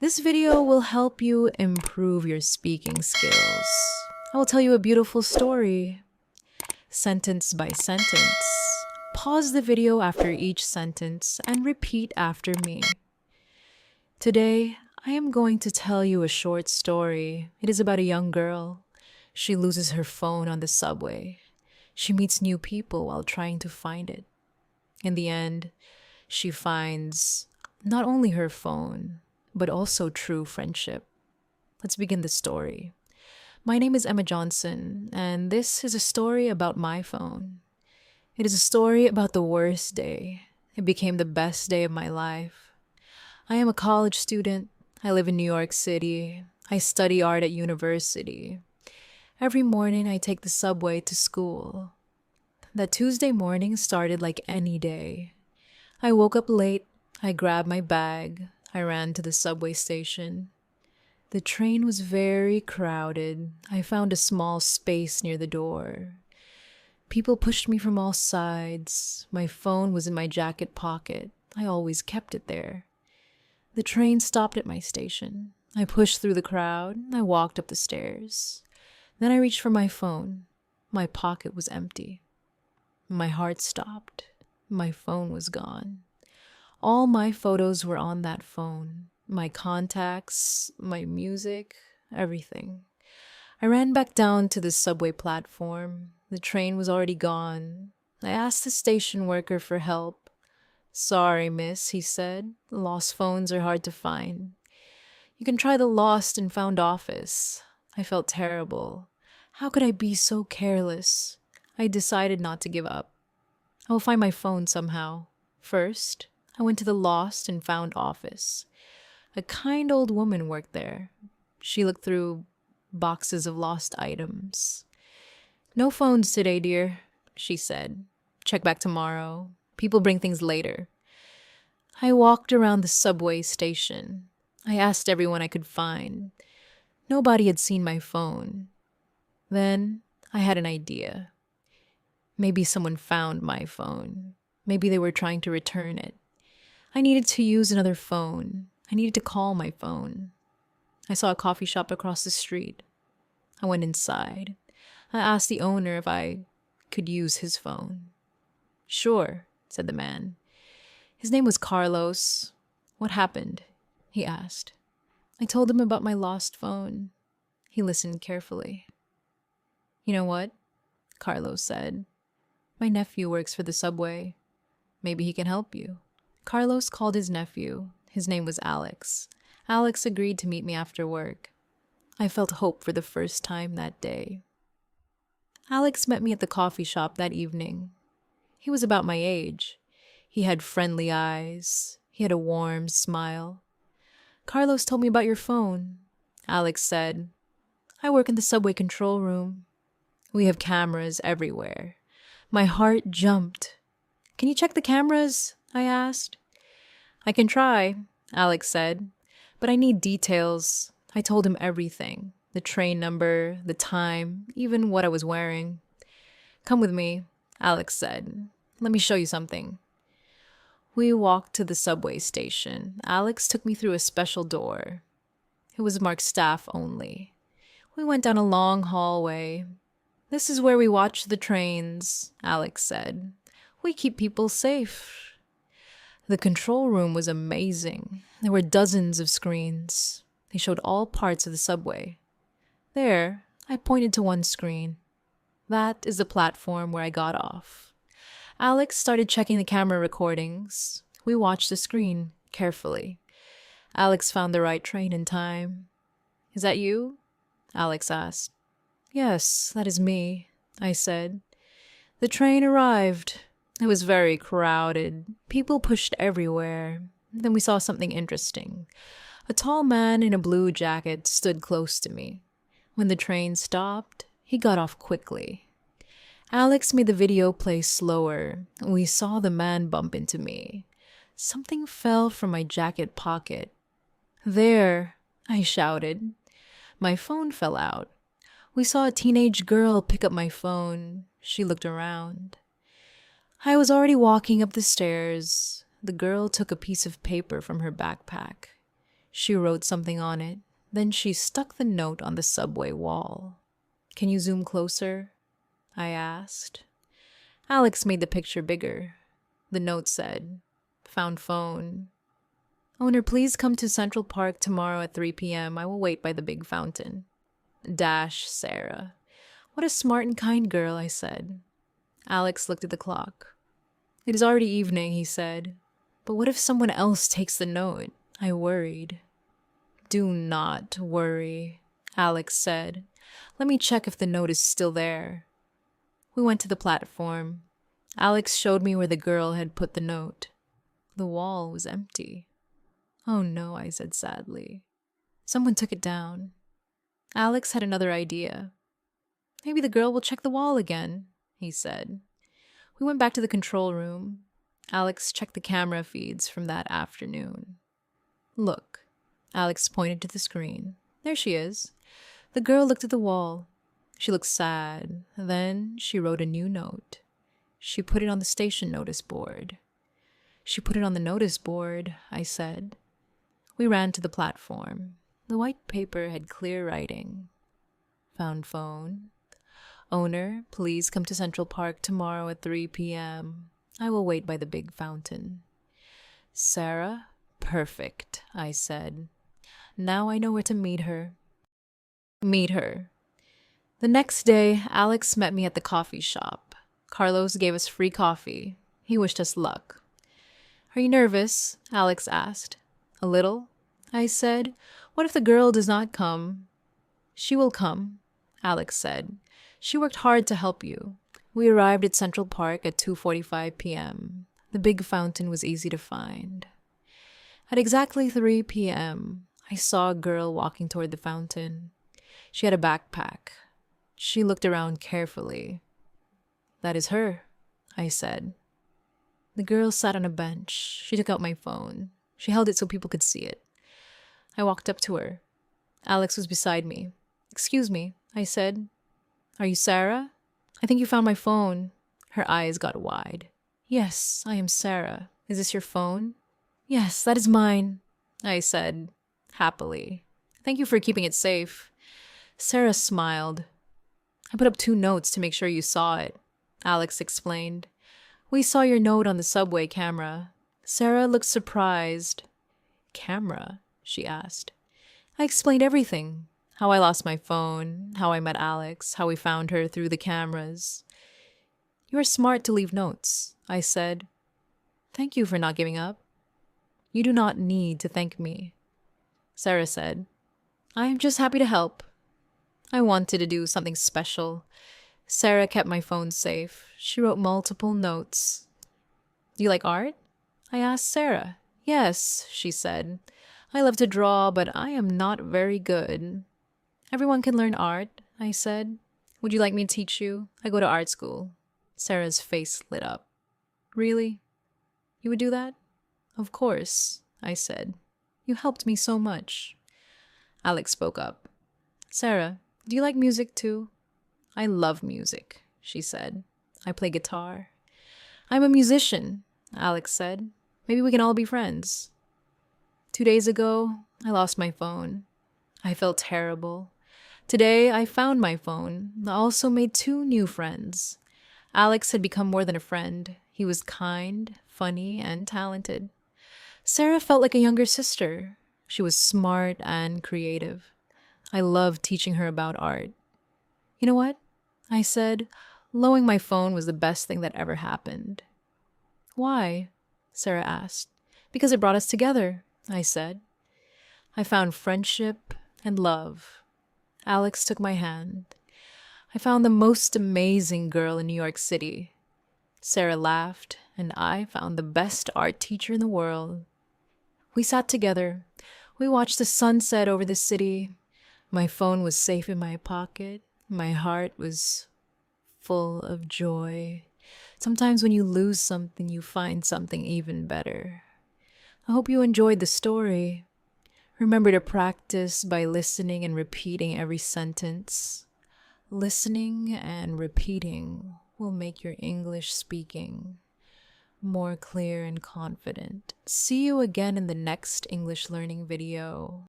This video will help you improve your speaking skills. I will tell you a beautiful story, sentence by sentence. Pause the video after each sentence and repeat after me. Today, I am going to tell you a short story. It is about a young girl. She loses her phone on the subway. She meets new people while trying to find it. In the end, she finds not only her phone, but also true friendship. Let's begin the story. My name is Emma Johnson, and this is a story about my phone. It is a story about the worst day. It became the best day of my life. I am a college student. I live in New York City. I study art at university. Every morning, I take the subway to school. That Tuesday morning started like any day. I woke up late. I grabbed my bag. I ran to the subway station. The train was very crowded. I found a small space near the door. People pushed me from all sides. My phone was in my jacket pocket. I always kept it there. The train stopped at my station. I pushed through the crowd. I walked up the stairs. Then I reached for my phone. My pocket was empty. My heart stopped. My phone was gone. All my photos were on that phone. My contacts, my music, everything. I ran back down to the subway platform. The train was already gone. I asked the station worker for help. "Sorry, miss," he said. "Lost phones are hard to find. You can try the lost and found office." I felt terrible. How could I be so careless? I decided not to give up. I will find my phone somehow. First, I went to the lost and found office. A kind old woman worked there. She looked through boxes of lost items. "No phones today, dear," she said. "Check back tomorrow. People bring things later." I walked around the subway station. I asked everyone I could find. Nobody had seen my phone. Then I had an idea. Maybe someone found my phone. Maybe they were trying to return it. I needed to use another phone. I needed to call my phone. I saw a coffee shop across the street. I went inside. I asked the owner if I could use his phone. "Sure," said the man. His name was Carlos. "What happened?" he asked. I told him about my lost phone. He listened carefully. "You know what?" Carlos said. "My nephew works for the subway. Maybe he can help you." Carlos called his nephew. His name was Alex. Alex agreed to meet me after work. I felt hope for the first time that day. Alex met me at the coffee shop that evening. He was about my age. He had friendly eyes. He had a warm smile. "Carlos told me about your phone," Alex said. "I work in the subway control room. We have cameras everywhere." My heart jumped. "Can you check the cameras?" I asked. "I can try," Alex said, "but I need details." I told him everything, the train number, the time, even what I was wearing. "Come with me," Alex said. "Let me show you something." We walked to the subway station. Alex took me through a special door. It was marked staff only. We went down a long hallway. "This is where we watch the trains," Alex said. "We keep people safe." The control room was amazing. There were dozens of screens. They showed all parts of the subway. There, I pointed to one screen. That is the platform where I got off. Alex started checking the camera recordings. We watched the screen carefully. Alex found the right train in time. "Is that you?" Alex asked. "Yes, that is me," I said. The train arrived. It was very crowded. People pushed everywhere. Then we saw something interesting. A tall man in a blue jacket stood close to me. When the train stopped, he got off quickly. Alex made the video play slower. We saw the man bump into me. Something fell from my jacket pocket. "There!" I shouted. My phone fell out. We saw a teenage girl pick up my phone. She looked around. I was already walking up the stairs. The girl took a piece of paper from her backpack. She wrote something on it. Then she stuck the note on the subway wall. Can you zoom closer? I asked. Alex made the picture bigger. The note said, "Found phone. Owner, please come to Central Park tomorrow at 3 p.m. I will wait by the big fountain. Dash Sarah." What a smart and kind girl, I said. Alex looked at the clock. It is already evening, he said. But what if someone else takes the note? I worried. Do not worry, Alex said. Let me check if the note is still there. We went to the platform. Alex showed me where the girl had put the note. The wall was empty. Oh no, I said sadly. Someone took it down. Alex had another idea. Maybe the girl will check the wall again, he said. We went back to the control room. Alex checked the camera feeds from that afternoon. Look, Alex pointed to the screen. There she is. The girl looked at the wall. She looked sad. Then she wrote a new note. She put it on the station notice board. She put it on the notice board, I said. We ran to the platform. The white paper had clear writing. Found phone. Owner, please come to Central Park tomorrow at 3 p.m. I will wait by the big fountain. Sarah? Perfect, I said. Now I know where to meet her. Meet her. The next day, Alex met me at the coffee shop. Carlos gave us free coffee. He wished us luck. Are you nervous? Alex asked. A little, I said. What if the girl does not come? She will come, Alex said. She worked hard to help you. We arrived at Central Park at 2:45 p.m. The big fountain was easy to find. At exactly 3 p.m., I saw a girl walking toward the fountain. She had a backpack. She looked around carefully. That is her, I said. The girl sat on a bench. She took out my phone. She held it so people could see it. I walked up to her. Alex was beside me. Excuse me, I said. Are you Sarah? I think you found my phone. Her eyes got wide. Yes, I am Sarah. Is this your phone? Yes, that is mine, I said, happily. Thank you for keeping it safe. Sarah smiled. I put up 2 notes to make sure you saw it, Alex explained. We saw your note on the subway camera. Sarah looked surprised. Camera? She asked. I explained everything. How I lost my phone, how I met Alex, how we found her through the cameras. You are smart to leave notes, I said. Thank you for not giving up. You do not need to thank me, Sarah said. I am just happy to help. I wanted to do something special. Sarah kept my phone safe. She wrote multiple notes. Do you like art? I asked Sarah. Yes, she said. I love to draw, but I am not very good. Everyone can learn art, I said. Would you like me to teach you? I go to art school. Sarah's face lit up. Really? You would do that? Of course, I said. You helped me so much. Alex spoke up. Sarah, do you like music too? I love music, she said. I play guitar. I'm a musician, Alex said. Maybe we can all be friends. 2 days ago, I lost my phone. I felt terrible. Today, I found my phone. I also made 2 new friends. Alex had become more than a friend. He was kind, funny, and talented. Sarah felt like a younger sister. She was smart and creative. I loved teaching her about art. You know what? I said, lowering my phone was the best thing that ever happened. Why? Sarah asked. Because it brought us together, I said. I found friendship and love. Alex took my hand. I found the most amazing girl in New York City. Sarah laughed, and I found the best art teacher in the world. We sat together. We watched the sunset over the city. My phone was safe in my pocket. My heart was full of joy. Sometimes when you lose something, you find something even better. I hope you enjoyed the story. Remember to practice by listening and repeating every sentence. Listening and repeating will make your English speaking more clear and confident. See you again in the next English learning video.